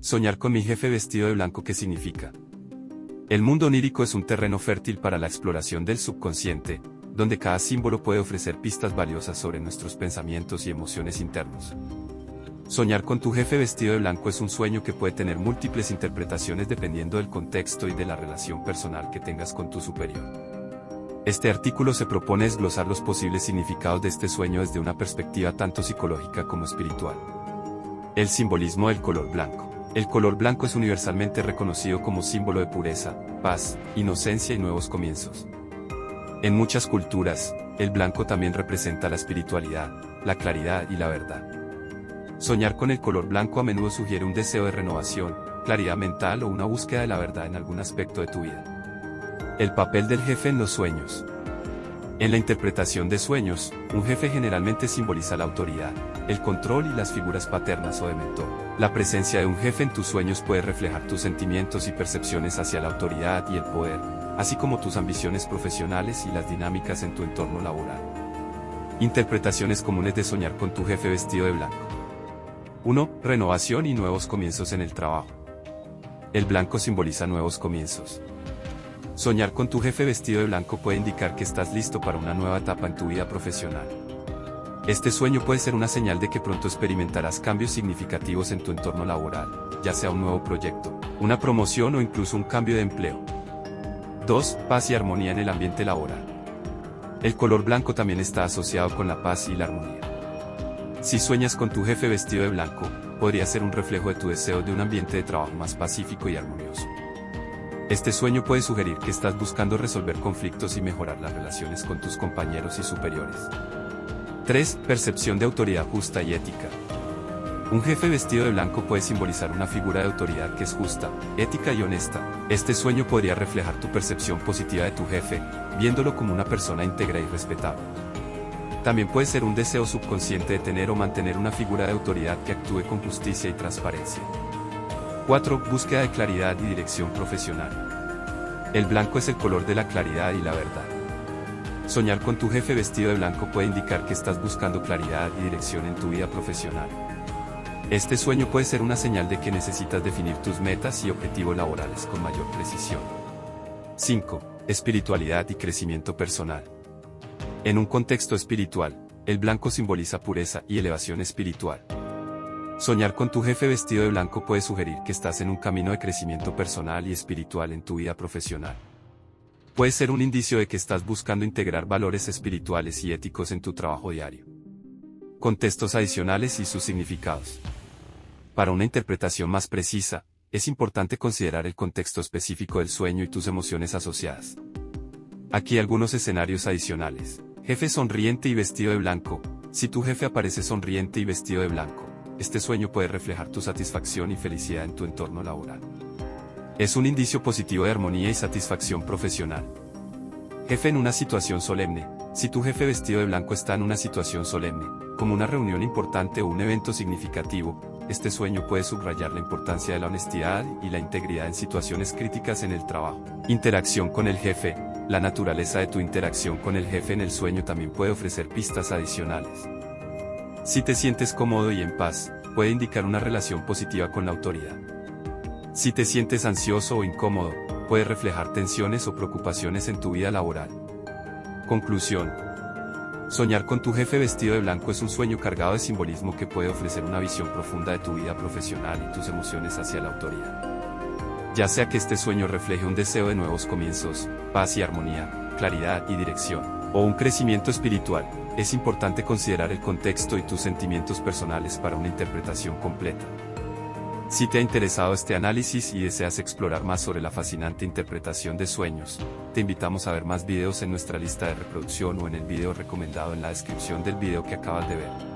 Soñar con mi jefe vestido de blanco, ¿qué significa? El mundo onírico es un terreno fértil para la exploración del subconsciente, donde cada símbolo puede ofrecer pistas valiosas sobre nuestros pensamientos y emociones internos. Soñar con tu jefe vestido de blanco es un sueño que puede tener múltiples interpretaciones dependiendo del contexto y de la relación personal que tengas con tu superior. Este artículo se propone desglosar los posibles significados de este sueño desde una perspectiva tanto psicológica como espiritual. El simbolismo del color blanco. El color blanco es universalmente reconocido como símbolo de pureza, paz, inocencia y nuevos comienzos. En muchas culturas, el blanco también representa la espiritualidad, la claridad y la verdad. Soñar con el color blanco a menudo sugiere un deseo de renovación, claridad mental o una búsqueda de la verdad en algún aspecto de tu vida. El papel del jefe en los sueños. En la interpretación de sueños, un jefe generalmente simboliza la autoridad, el control y las figuras paternas o de mentor. La presencia de un jefe en tus sueños puede reflejar tus sentimientos y percepciones hacia la autoridad y el poder, así como tus ambiciones profesionales y las dinámicas en tu entorno laboral. Interpretaciones comunes de soñar con tu jefe vestido de blanco. 1. Renovación y nuevos comienzos en el trabajo. El blanco simboliza nuevos comienzos. Soñar con tu jefe vestido de blanco puede indicar que estás listo para una nueva etapa en tu vida profesional. Este sueño puede ser una señal de que pronto experimentarás cambios significativos en tu entorno laboral, ya sea un nuevo proyecto, una promoción o incluso un cambio de empleo. 2. Paz y armonía en el ambiente laboral. El color blanco también está asociado con la paz y la armonía. Si sueñas con tu jefe vestido de blanco, podría ser un reflejo de tu deseo de un ambiente de trabajo más pacífico y armonioso. Este sueño puede sugerir que estás buscando resolver conflictos y mejorar las relaciones con tus compañeros y superiores. 3. Percepción de autoridad justa y ética. Un jefe vestido de blanco puede simbolizar una figura de autoridad que es justa, ética y honesta. Este sueño podría reflejar tu percepción positiva de tu jefe, viéndolo como una persona íntegra y respetable. También puede ser un deseo subconsciente de tener o mantener una figura de autoridad que actúe con justicia y transparencia. 4. Búsqueda de claridad y dirección profesional. El blanco es el color de la claridad y la verdad. Soñar con tu jefe vestido de blanco puede indicar que estás buscando claridad y dirección en tu vida profesional. Este sueño puede ser una señal de que necesitas definir tus metas y objetivos laborales con mayor precisión. 5. Espiritualidad y crecimiento personal. En un contexto espiritual, el blanco simboliza pureza y elevación espiritual. Soñar con tu jefe vestido de blanco puede sugerir que estás en un camino de crecimiento personal y espiritual en tu vida profesional. Puede ser un indicio de que estás buscando integrar valores espirituales y éticos en tu trabajo diario. Contextos adicionales y sus significados. Para una interpretación más precisa, es importante considerar el contexto específico del sueño y tus emociones asociadas. Aquí algunos escenarios adicionales. Jefe sonriente y vestido de blanco. Si tu jefe aparece sonriente y vestido de blanco, este sueño puede reflejar tu satisfacción y felicidad en tu entorno laboral. Es un indicio positivo de armonía y satisfacción profesional. Jefe en una situación solemne. Si tu jefe vestido de blanco está en una situación solemne, como una reunión importante o un evento significativo, este sueño puede subrayar la importancia de la honestidad y la integridad en situaciones críticas en el trabajo. Interacción con el jefe. La naturaleza de tu interacción con el jefe en el sueño también puede ofrecer pistas adicionales. Si te sientes cómodo y en paz, puede indicar una relación positiva con la autoridad. Si te sientes ansioso o incómodo, puede reflejar tensiones o preocupaciones en tu vida laboral. Conclusión. Soñar con tu jefe vestido de blanco es un sueño cargado de simbolismo que puede ofrecer una visión profunda de tu vida profesional y tus emociones hacia la autoridad. Ya sea que este sueño refleje un deseo de nuevos comienzos, paz y armonía, claridad y dirección, o un crecimiento espiritual, es importante considerar el contexto y tus sentimientos personales para una interpretación completa. Si te ha interesado este análisis y deseas explorar más sobre la fascinante interpretación de sueños, te invitamos a ver más videos en nuestra lista de reproducción o en el video recomendado en la descripción del video que acabas de ver.